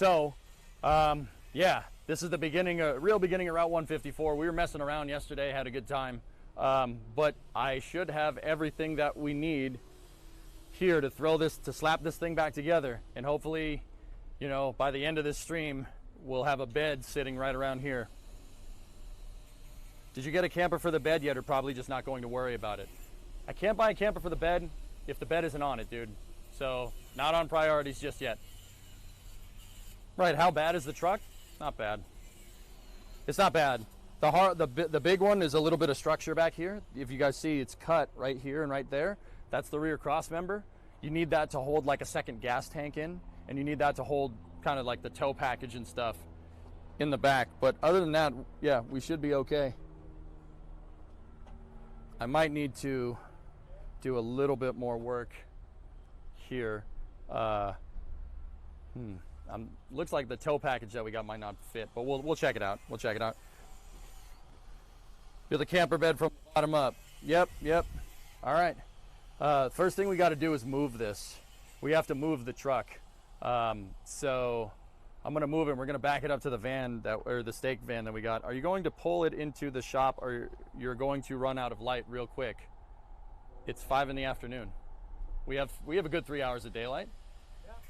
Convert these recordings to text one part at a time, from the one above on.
So, yeah, this is the beginning, real beginning of Route 154. We were messing around yesterday, had a good time. But I should have everything that we need here to slap this thing back together. And hopefully, you know, by the end of this stream, we'll have a bed sitting right around here. Did you get a camper for the bed yet, or probably just not going to worry about it? I can't buy a camper for the bed if the bed isn't on it, dude. So, not on priorities just yet. Right, how bad is the truck? Not bad. It's not bad. The big one is a little bit of structure back here. If you guys see, it's cut right here and right there. That's the rear cross member. You need that to hold like a second gas tank in, and you need that to hold kind of like the tow package and stuff in the back. But other than that, yeah, we should be okay. I might need to do a little bit more work here. Looks like the tow package that we got might not fit, but we'll check it out. We'll check it out. Feel the camper bed from the bottom up. Yep. All right. First thing we got to do is move this. We have to move the truck. So I'm gonna move it. We're gonna back it up to the van or the stake van that we got. Are you going to pull it into the shop, or you're going to run out of light real quick? It's 5 in the afternoon. We have a good 3 hours of daylight.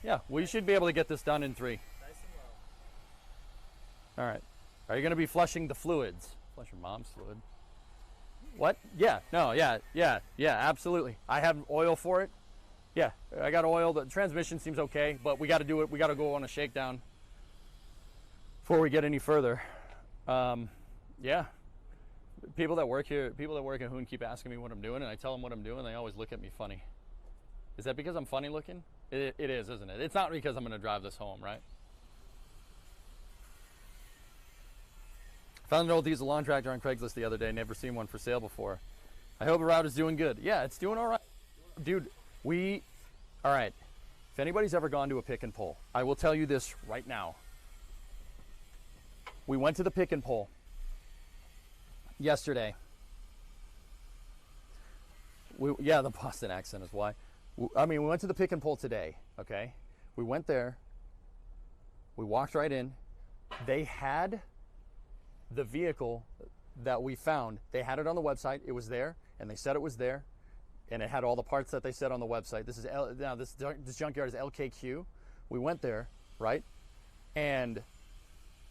Yeah, we should be able to get this done in 3. Nice and low. All right. Are you going to be flushing the fluids? Flush your mom's fluid. What? Yeah. No. Yeah. Absolutely. I have oil for it. Yeah, I got oil. The transmission seems okay, but we got to do it. We got to go on a shakedown before we get any further. Yeah. People that work here, people that work at Hoon keep asking me what I'm doing, and I tell them what I'm doing. They always look at me funny. Is that because I'm funny looking? It is, isn't it? It's not because I'm going to drive this home, right? Found an old diesel lawn tractor on Craigslist the other day. Never seen one for sale before. I hope the route is doing good. Yeah, it's doing all right. Dude, all right. If anybody's ever gone to a pick and pull, I will tell you this right now. We went to the pick and pull yesterday. Yeah, the Boston accent is why. I mean, we went to the pick and pull today, okay? We went there. We walked right in. They had the vehicle that we found. They had it on the website. It was there, and they said it was there, and it had all the parts that they said on the website. This junkyard is LKQ. We went there, right? And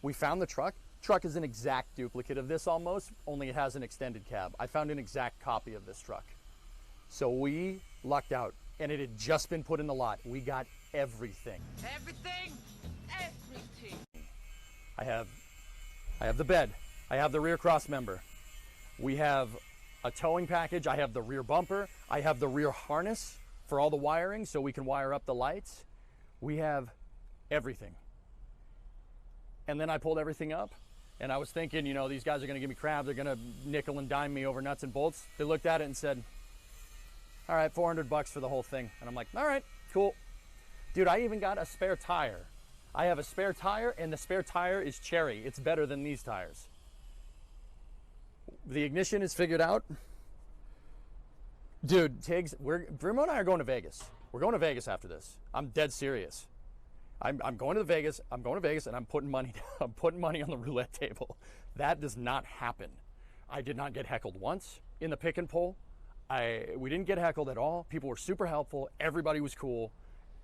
we found the truck. Truck is an exact duplicate of this almost, only it has an extended cab. I found an exact copy of this truck. So we lucked out, and it had just been put in the lot. We got everything. Everything. I have the bed. I have the rear cross member. We have a towing package. I have the rear bumper. I have the rear harness for all the wiring so we can wire up the lights. We have everything. And then I pulled everything up, and I was thinking, you know, these guys are going to give me crap. They're going to nickel and dime me over nuts and bolts. They looked at it and said, all right, $400 for the whole thing. And I'm like, all right, cool. Dude, I even got a spare tire. I have a spare tire, and the spare tire is cherry. It's better than these tires. The ignition is figured out. Dude, Tiggs, Bruno and I are going to Vegas. We're going to Vegas after this. I'm dead serious. I'm going to Vegas. I'm going to Vegas, and I'm putting money on the roulette table. That does not happen. I did not get heckled once in the pick and pull. We didn't get heckled at all. People were super helpful. Everybody was cool.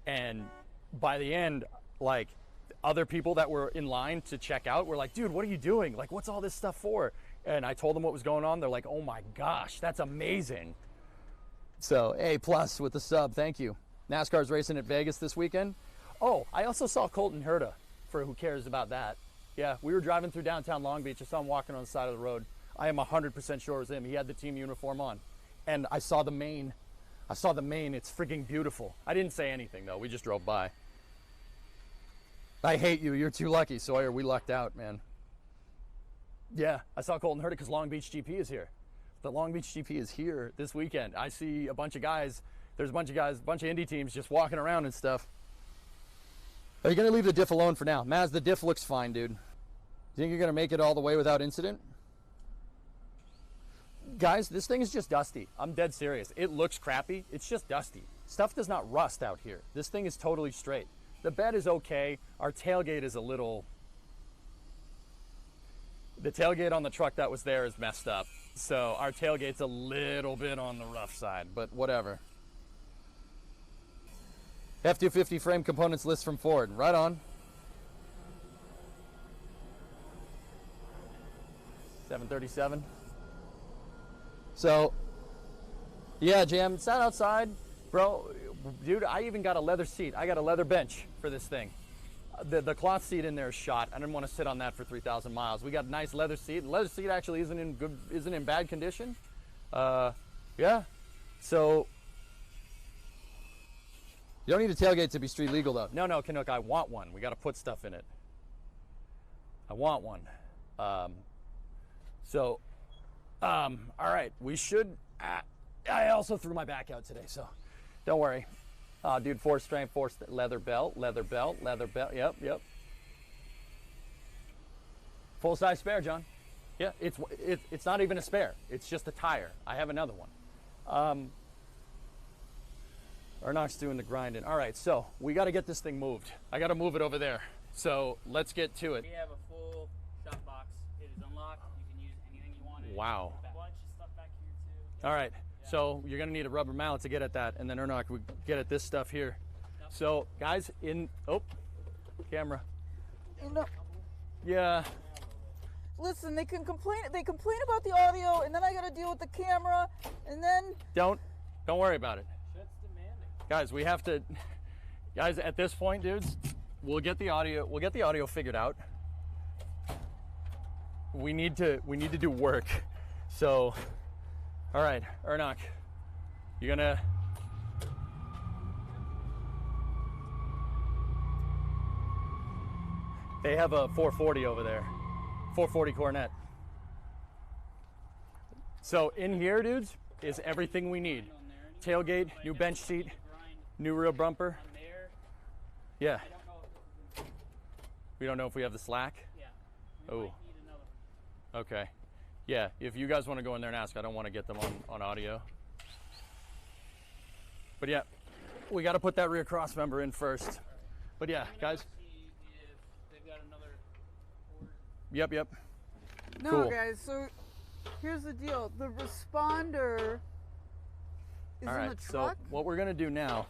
And by the end, like, other people that were in line to check out were like, dude, what are you doing? Like, what's all this stuff for? And I told them what was going on. They're like, oh my gosh, that's amazing. So, A+ with the sub, thank you. NASCAR's racing at Vegas this weekend. Oh, I also saw Colton Herta, for who cares about that. Yeah, we were driving through downtown Long Beach. I saw him walking on the side of the road. I am 100% sure it was him. He had the team uniform on. And I saw the mane. It's freaking beautiful. I didn't say anything, though. We just drove by. I hate you. You're too lucky, Sawyer. We lucked out, man. Yeah, I saw Colton Herta because Long Beach GP is here. The Long Beach GP is here this weekend. I see a bunch of guys. There's a bunch of indie teams just walking around and stuff. Are you going to leave the diff alone for now? Maz, the diff looks fine, dude. You think you're going to make it all the way without incident? Guys, this thing is just dusty. I'm dead serious. It looks crappy. It's just dusty. Stuff does not rust out here. This thing is totally straight. The bed is okay. Our tailgate is a little, the tailgate on the truck that was there is messed up. So our tailgate's a little bit on the rough side, but whatever. F-250 frame components list from Ford. Right on. 737. So, yeah, Jam, sat outside. Bro, dude, I even got a leather seat. I got a leather bench for this thing. The cloth seat in there is shot. I didn't want to sit on that for 3,000 miles. We got a nice leather seat. The leather seat actually isn't in bad condition. Yeah. So you don't need a tailgate to be street legal though. No, Canuck, I want one. We got to put stuff in it. I want one. All right, we should. I also threw my back out today, so don't worry. Dude, force strength, leather belt. Yep. Full size spare, John. Yeah, it's not even a spare. It's just a tire. I have another one. Arnock's doing the grinding. All right, so we got to get this thing moved. I got to move it over there. So let's get to it. We have a full shop box. It is unlocked. You can use anything you want. Wow. A bunch of stuff back here too. All right. So you're gonna need a rubber mallet to get at that, and then Ernock would get at this stuff here. Yep. So guys, camera. Yeah. Listen, they complain about the audio, and then I gotta deal with the camera, and then Don't worry about it. Shit's demanding. Guys, we have to. Guys, at this point, dudes, we'll get the audio figured out. We need to do work. So. All right, Ernock, you're gonna. They have a 440 over there, 440 Cornet. So in here, dudes, is everything we need. Tailgate, new bench seat, new rear bumper. Yeah. We don't know if we have the slack. Yeah. Oh. Okay. Yeah, if you guys want to go in there and ask, I don't want to get them on audio. But yeah, we got to put that rear cross member in first. But yeah, guys. They've got another port. Yep. no, Cool. guys. So here's the deal: the responder is All in right, the truck. so what we're gonna do now,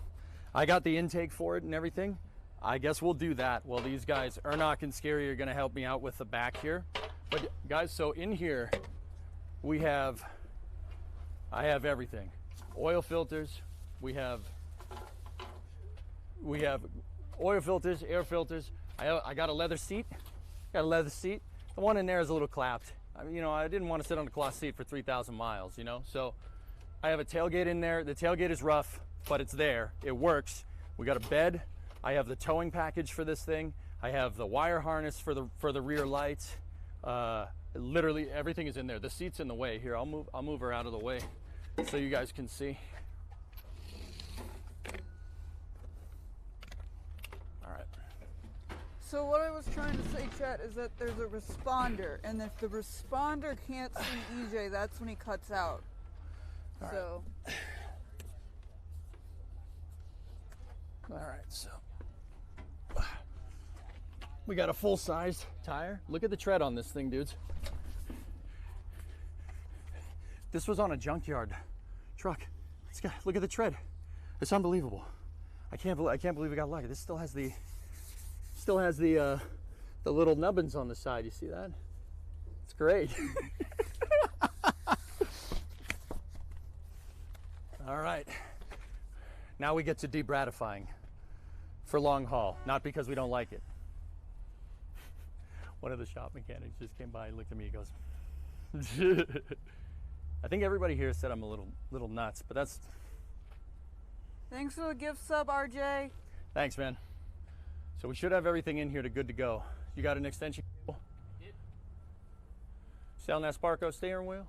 I got the intake for it and everything. I guess we'll do that. Well, these guys, Ernock and Scary, are gonna help me out with the back here. But guys, so in here, I have everything. Oil filters, we have oil filters, air filters. I got a leather seat. The one in there is a little clapped. I mean, I didn't want to sit on a cloth seat for 3,000 miles, So I have a tailgate in there. The tailgate is rough, but it's there. It works. We got a bed. I have the towing package for this thing. I have the wire harness for the rear lights. Literally everything is in there. The seat's in the way. Here, I'll move her out of the way so you guys can see. All right. So what I was trying to say, Chet, is that there's a responder, and if the responder can't see EJ, that's when he cuts out. All So All right, so we got a full-size tire. Look at the tread on this thing, dudes. This was on a junkyard truck. Look at the tread. It's unbelievable. I can't believe we got lucky. This still has the little nubbins on the side. You see that? It's great. All right. Now we get to debratifying for long haul, not because we don't like it. One of the shop mechanics just came by and looked at me and goes, I think everybody here said I'm a little nuts, but that's... thanks for the gift sub, RJ. Thanks, man. So we should have everything in here to good to go. You got an extension cable? Yep. Selling that Sparco steering wheel?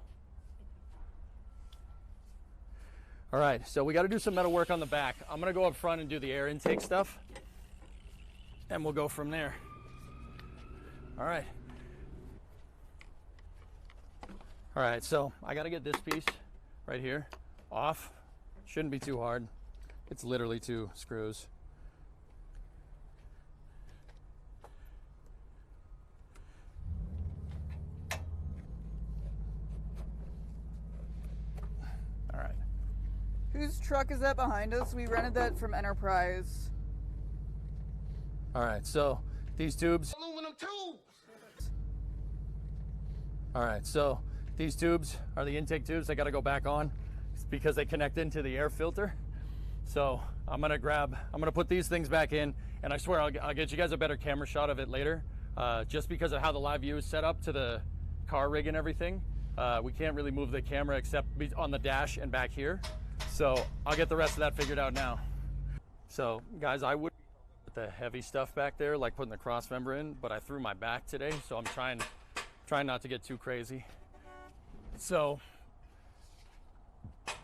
All right, so we got to do some metal work on the back. I'm gonna go up front and do the air intake stuff, and we'll go from there. All right. All right, so I got to get this piece right here off. Shouldn't be too hard. It's literally 2 screws. Whose truck is that behind us? We rented that from Enterprise. All right, so these tubes. Aluminum tubes. All right, so these tubes are the intake tubes. They got to go back on because they connect into the air filter. So I'm gonna put these things back in, and I swear I'll get you guys a better camera shot of it later. Just because of how the live view is set up to the car rig and everything, we can't really move the camera except on the dash and back here. So I'll get the rest of that figured out now. So guys, I would put the heavy stuff back there, like putting the cross member in, but I threw my back today, so I'm trying not to get too crazy. So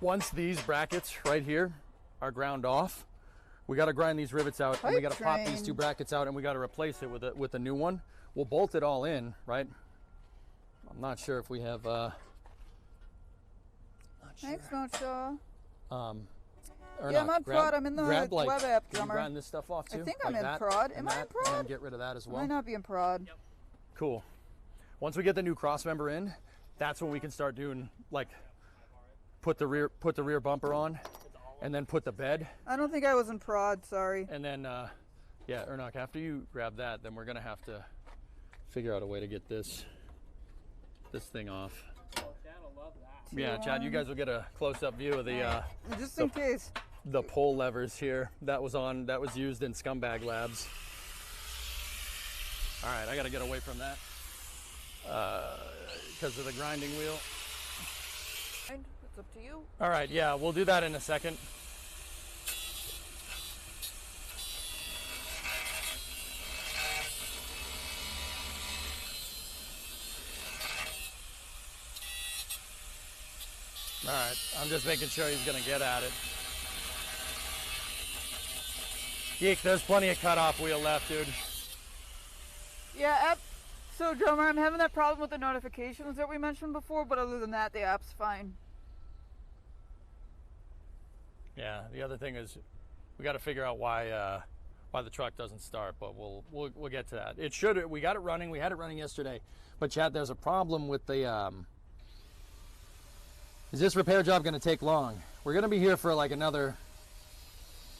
once these brackets right here are ground off, we got to grind these rivets out, and we got to pop these two brackets out, and we got to replace it with a new one. We'll bolt it all in, right? I'm not sure if we have. Thanks, Mocha. Yeah, I'm on prod. I'm in the web app, drummer. Can you grind this stuff off too? I think I'm like in that, prod. Am I in prod? And get rid of that as well. Might not be in prod. Yep. Cool. Once we get the new cross member in, that's when we can start doing, like, put the rear bumper on, and then put the bed. I don't think I was in prod, sorry. And then, yeah, Ernok, after you grab that, then we're gonna have to figure out a way to get this thing off. Oh, Chad'll love that. Yeah, Chad, you guys will get a close-up view of the Just in case. the pull levers here. That was used in Scumbag Labs. All right, I gotta get away from that because of the grinding wheel. It's up to you. All right, yeah, we'll do that in a second. All right, I'm just making sure he's gonna get at it. Geek, there's plenty of cutoff wheel left, dude. Yeah, so drummer, I'm having that problem with the notifications that we mentioned before, but other than that, the app's fine. Yeah, the other thing is we got to figure out why the truck doesn't start, but we'll get to that. It should. We got it running. We had it running yesterday, but Chad, there's a problem with the. Is this repair job going to take long? We're going to be here for like another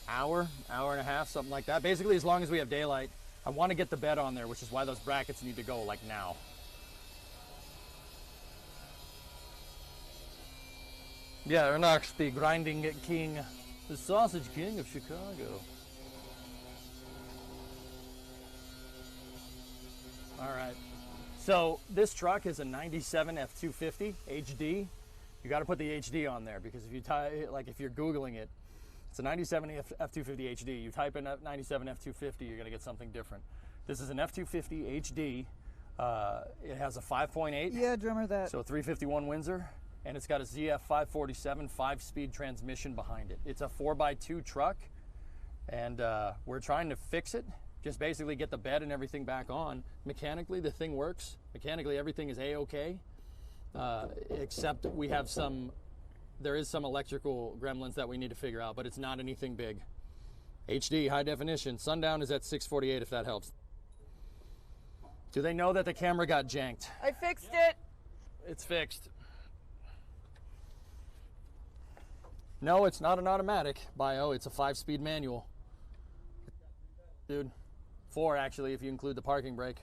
hour and a half, something like that. Basically, as long as we have daylight. I want to get the bed on there, which is why those brackets need to go like now. Yeah, Ernok's the grinding king, the sausage king of Chicago. All right. So this truck is a 97 F250 HD. You got to put the HD on there because if you if you're Googling it, it's a 97 F250 HD. You type in 97 F250, you're going to get something different. This is an F250 HD. It has a 5.8. Yeah, drummer that. So 351 Windsor, and it's got a ZF 547 5-speed transmission behind it. It's a 4x2 truck, and we're trying to fix it. Just basically get the bed and everything back on. Mechanically, the thing works. Mechanically, everything is A-okay, except we have there is some electrical gremlins that we need to figure out, but it's not anything big. HD, high definition. Sundown is at 648 if that helps. Do they know that the camera got janked? I fixed it. It's fixed. No, it's not an automatic, Bio. It's a 5-speed manual. Dude, 4 actually if you include the parking brake.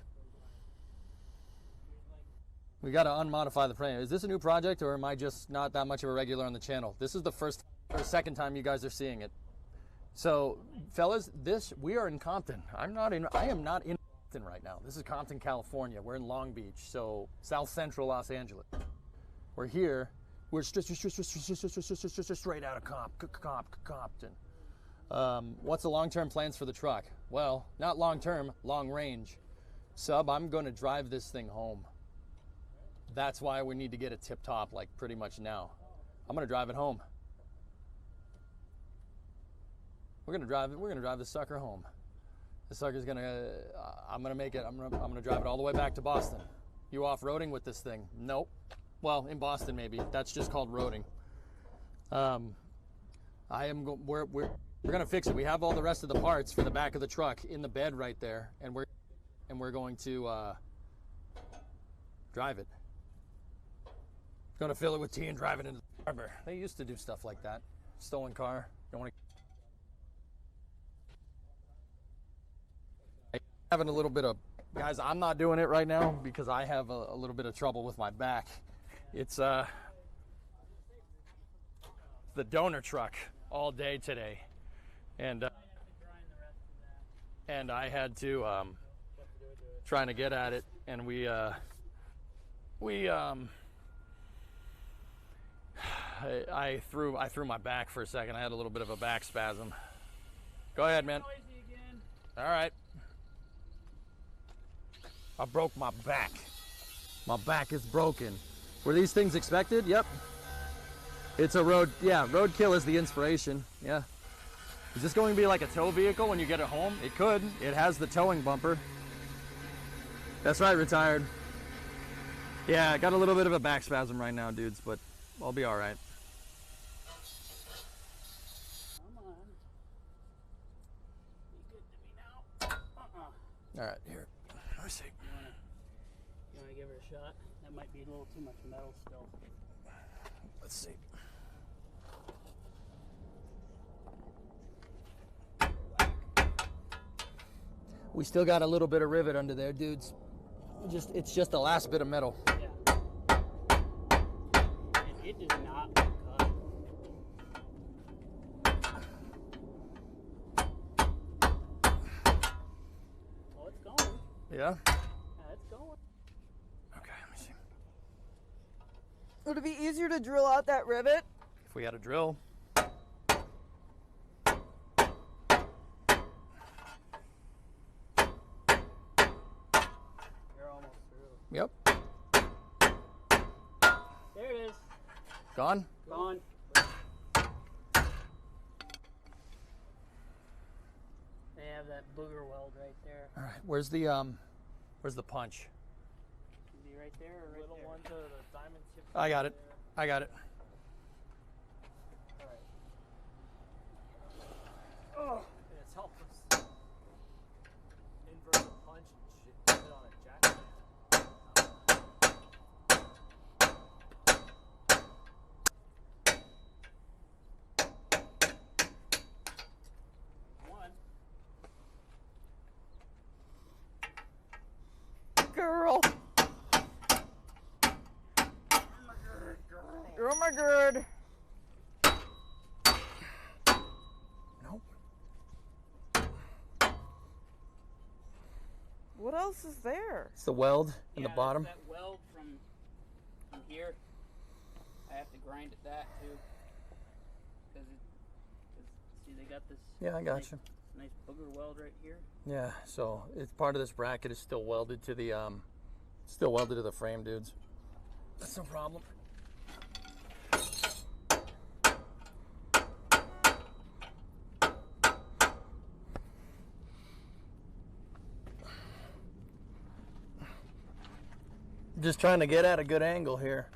We got to unmodify the frame. Is this a new project, or am I just not that much of a regular on the channel? This is the first or second time you guys are seeing it. So, fellas, we are in Compton. I am not in Compton right now. This is Compton, California. We're in Long Beach, so South Central Los Angeles. We're here. We're straight out of Compton. What's the long-term plans for the truck? Well, not long-term, long range. Sub, I'm going to drive this thing home. That's why we need to get it tip-top, like pretty much now. I'm gonna drive it home. We're gonna drive this sucker home. This sucker's I'm gonna drive it all the way back to Boston. You off-roading with this thing? Nope. Well, in Boston maybe. That's just called roading. We're gonna fix it. We have all the rest of the parts for the back of the truck in the bed right there, and we're going to drive it. Gonna fill it with tea and drive it into the harbor. They used to do stuff like that. Stolen car. Don't want to. Having a little bit of, guys, I'm not doing it right now because I have a little bit of trouble with my back. It's the donor truck all day today, and I had to trying to get at it, and I threw my back for a second. I had a little bit of a back spasm. Go ahead, man. All right. I broke my back. My back is broken. Were these things expected? Yep. It's a road, yeah, roadkill is the inspiration, yeah. Is this going to be like a tow vehicle when you get it home? It could. It has the towing bumper. That's right, retired. Yeah, I got a little bit of a back spasm right now, dudes, but I'll be all right. Come on. Be good to me now. All right, here. Let me see. You wanna give her a shot? That might be a little too much metal still. Let's see. We still got a little bit of rivet under there, dudes. It's just the last bit of metal. Yeah. And it is not cut. Oh, it's going. Yeah? Yeah, it's going. Okay, let me see. Would it be easier to drill out that rivet? If we had a drill. You're almost through. Yep. There it is. Gone? Gone. They have that booger weld right there. All right. Where's the punch? Is he right there or right Little there? one to the diamond chip. I got it. I got it. Oh, and it's helpless. Invert the punch and shit. Put it on a jack. One. Girl. Oh my god. Nope. What else is there? It's the weld in Yeah, the bottom. That weld from here. I have to grind at that too. Cause see, they got this. Yeah, I got nice, you. Nice booger weld right here. Yeah, so it's part of this bracket is still welded to the frame, dudes. That's no problem. Just trying to get at a good angle here.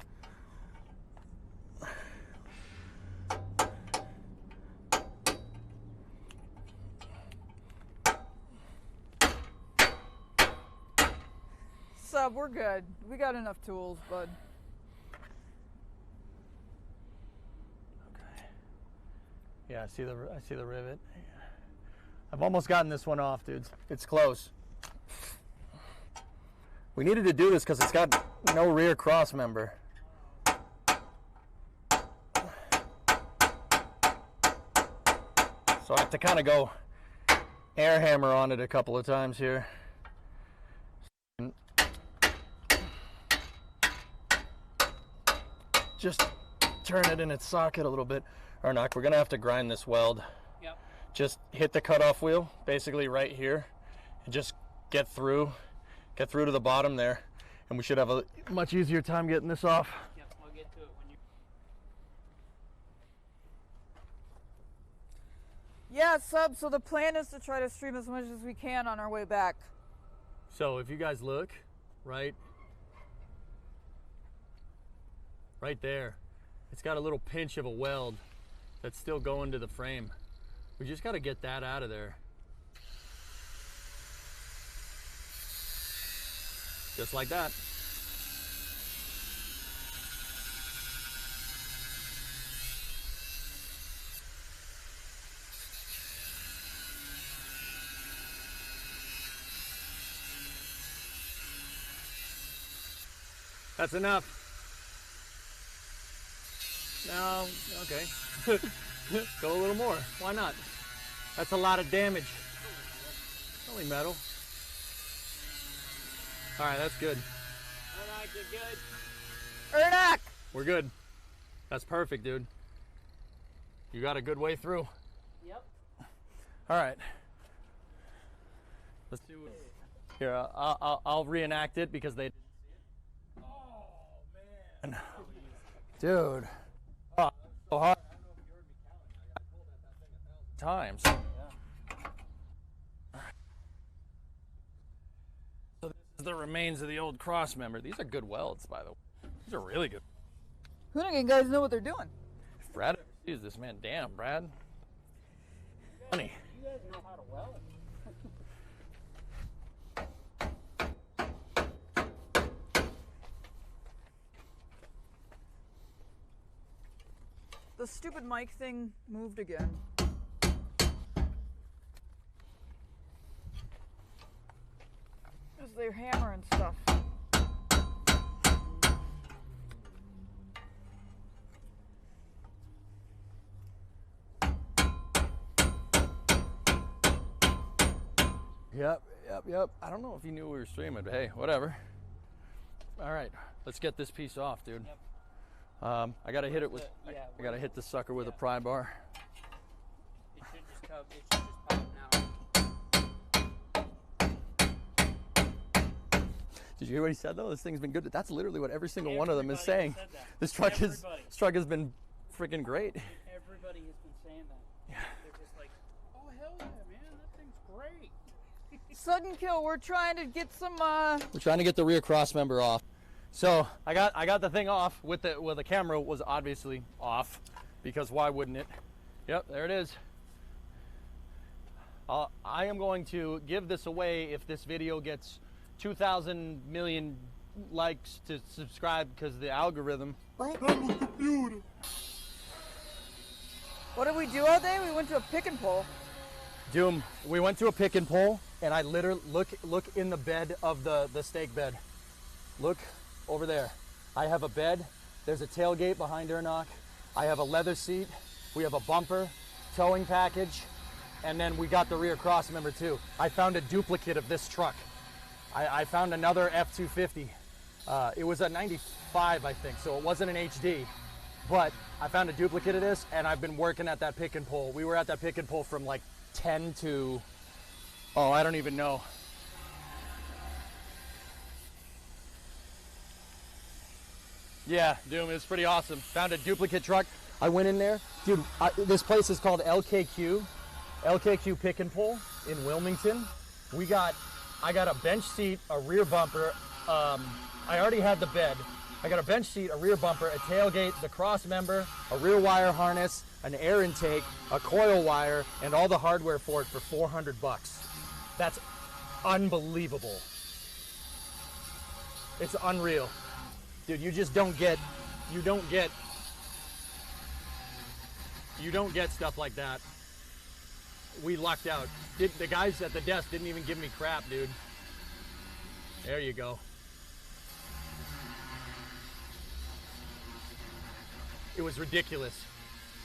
Sub, we're good. We got enough tools, bud. Okay. Yeah, I see the rivet. I've almost gotten this one off, dudes. It's close. We needed to do this because it's got no rear cross member. So I have to kind of go air hammer on it a couple of times here. Just turn it in its socket a little bit. Or not, we're gonna have to grind this weld. Yep. Just hit the cutoff wheel, basically right here, and just get through to the bottom there, and we should have a much easier time getting this off. Yep. I'll get to it when you. Yeah, Sub, so the plan is to try to stream as much as we can on our way back. So if you guys look, right there, it's got a little pinch of a weld that's still going to the frame. We just got to get that out of there. Just like that. That's enough. No, okay. Go a little more. Why not? That's a lot of damage. It's only metal. All right, that's good. Ernak, you're good. Ernak! We're good. That's perfect, dude. You got a good way through. Yep. All right. Let's do it. Here, I'll reenact it because they. Oh man, dude. Oh, so hard. Times. So this is the remains of the old cross member. These are good welds, by the way. These are really good. Hoonigan guys know what they're doing. If Brad ever sees this, man, damn, Brad. Funny. You guys know how to weld. The stupid mic thing moved again. As they're hammering stuff. Yep. I don't know if you knew we were streaming, but hey, whatever. All right, let's get this piece off, dude. Yep. I gotta hit it with. Yeah, I gotta hit this sucker with a pry bar. It should just come. It should just pop now. Did you hear what he said though? This thing's been good. That's literally what every single one of them is Everybody saying. said that. This truck Everybody. has been freaking great. Everybody has been saying that. Yeah. They're just like, oh hell yeah, man, that thing's great. Sudden kill, we're trying to get some We're trying to get the rear cross member off. So I got the thing off with the camera was obviously off because why wouldn't it? Yep, there it is. I am going to give this away if this video gets 2,000 million likes to subscribe because the algorithm. What did we do all day? We went to a pick and pull. Doom, we went to a pick and pull and I literally look in the bed of the steak bed. Look over there. I have a bed. There's a tailgate behind Ernak. I have a leather seat. We have a bumper, towing package, and then we got the rear cross member too. I found a duplicate of this truck. I found another F-250. It was a 95, I think, so it wasn't an HD. But I found a duplicate of this, and I've been working at that pick and pull. We were at that pick and pull from like 10 to, oh, I don't even know. Yeah, Doom, it was pretty awesome. Found a duplicate truck. I went in there. Dude, this place is called LKQ Pick and Pull in Wilmington. I got a bench seat, a rear bumper. I already had the bed. I got a bench seat, a rear bumper, a tailgate, the cross member, a rear wire harness, an air intake, a coil wire, and all the hardware for it for $400. That's unbelievable. It's unreal. Dude, you just don't get stuff like that. We lucked out. The guys at the desk didn't even give me crap, dude. There you go. It was ridiculous.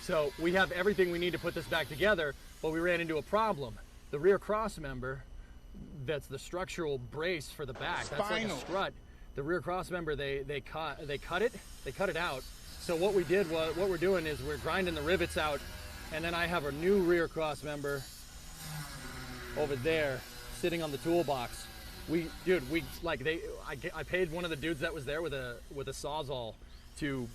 So we have everything we need to put this back together, but we ran into a problem. The rear cross member, that's the structural brace for the back. That's like a strut. The rear cross member, they cut it out. So what we did was, what we're doing is we're grinding the rivets out, and then I have a new rear cross member over there sitting on the toolbox. I paid one of the dudes that was there with a Sawzall to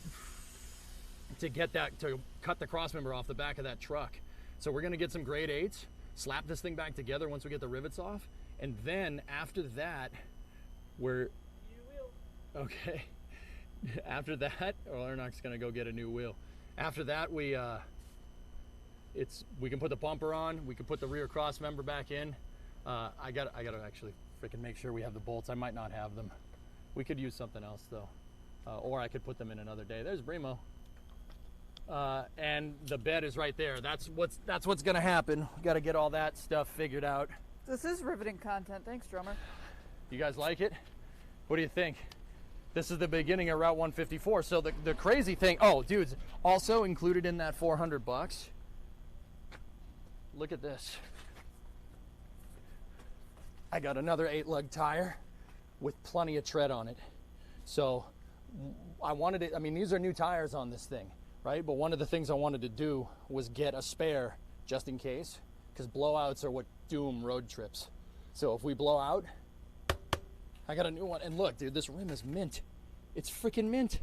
cut the cross member off the back of that truck. So we're gonna get some grade 8s, slap this thing back together once we get the rivets off, and then after that, okay. After that, Ernak's gonna go get a new wheel. After that, we can put the bumper on. We can put the rear cross member back in. I gotta actually freaking make sure we have the bolts. I might not have them. We could use something else though, or I could put them in another day. There's Bremo. And the bed is right there. That's what's gonna happen. We gotta get all that stuff figured out. This is riveting content. Thanks, drummer. You guys like it? What do you think? This is the beginning of Route 154. So the crazy thing, oh, dudes, also included in that 400 bucks. Look at this. I got another 8-lug tire with plenty of tread on it. So I wanted it, I mean, these are new tires on this thing, right? But one of the things I wanted to do was get a spare just in case, because blowouts are what doom road trips. So if we blow out, I got a new one. And look, dude, this rim is mint. It's freaking mint.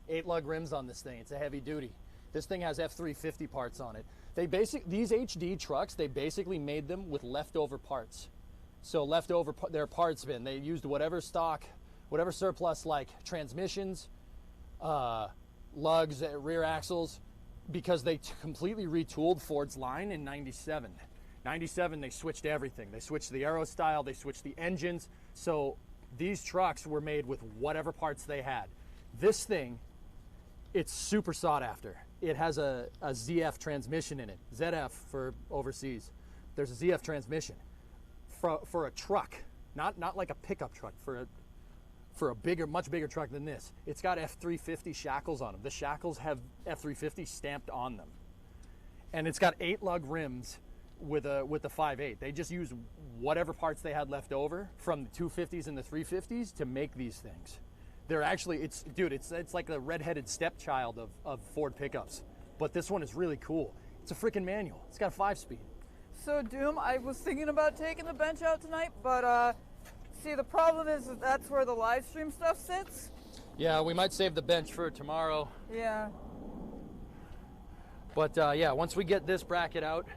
8-lug rims on this thing. It's a heavy duty. This thing has F350 parts on it. These HD trucks, they basically made them with leftover parts. So their parts bin, they used whatever stock, whatever surplus, like transmissions, lugs, rear axles, because they completely retooled Ford's line in 97. 97, they switched everything. They switched the aero style, they switched the engines. So these trucks were made with whatever parts they had. This thing, it's super sought after. It has a ZF transmission in it, ZF for overseas. There's a ZF transmission for a truck, not like a pickup truck, for a bigger, much bigger truck than this. It's got F350 shackles on them. The shackles have F350 stamped on them. And it's got 8-lug rims with the 5.8. They just use whatever parts they had left over from the 250s and the 350s to make these things. They're actually, it's like the redheaded stepchild of Ford pickups. But this one is really cool. It's a freaking manual. It's got a 5-speed. So Doom, I was thinking about taking the bench out tonight, but see, the problem is that that's where the live stream stuff sits. Yeah, we might save the bench for tomorrow. Yeah. But yeah, once we get this bracket out,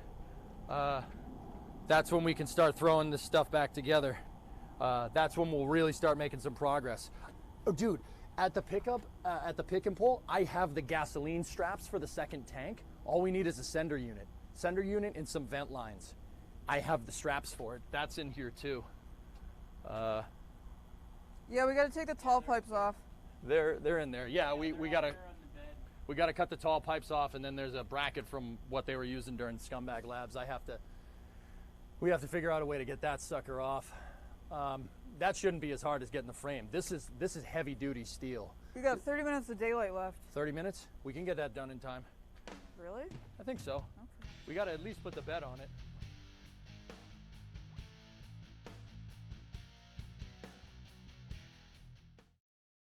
that's when we can start throwing this stuff back together. That's when we'll really start making some progress. Oh, dude, at the pickup, at the pick and pull, I have the gasoline straps for the second tank. All we need is a sender unit. Sender unit and some vent lines. I have the straps for it. That's in here too. Yeah, we got to take the tall pipes off. They're in there. Yeah, we gotta cut the tall pipes off, and then there's a bracket from what they were using during Scumbag Labs. We have to figure out a way to get that sucker off. That shouldn't be as hard as getting the frame. This is heavy duty steel. We got 30 minutes of daylight left. 30 minutes? We can get that done in time. Really? I think so. Okay. We gotta at least put the bed on it.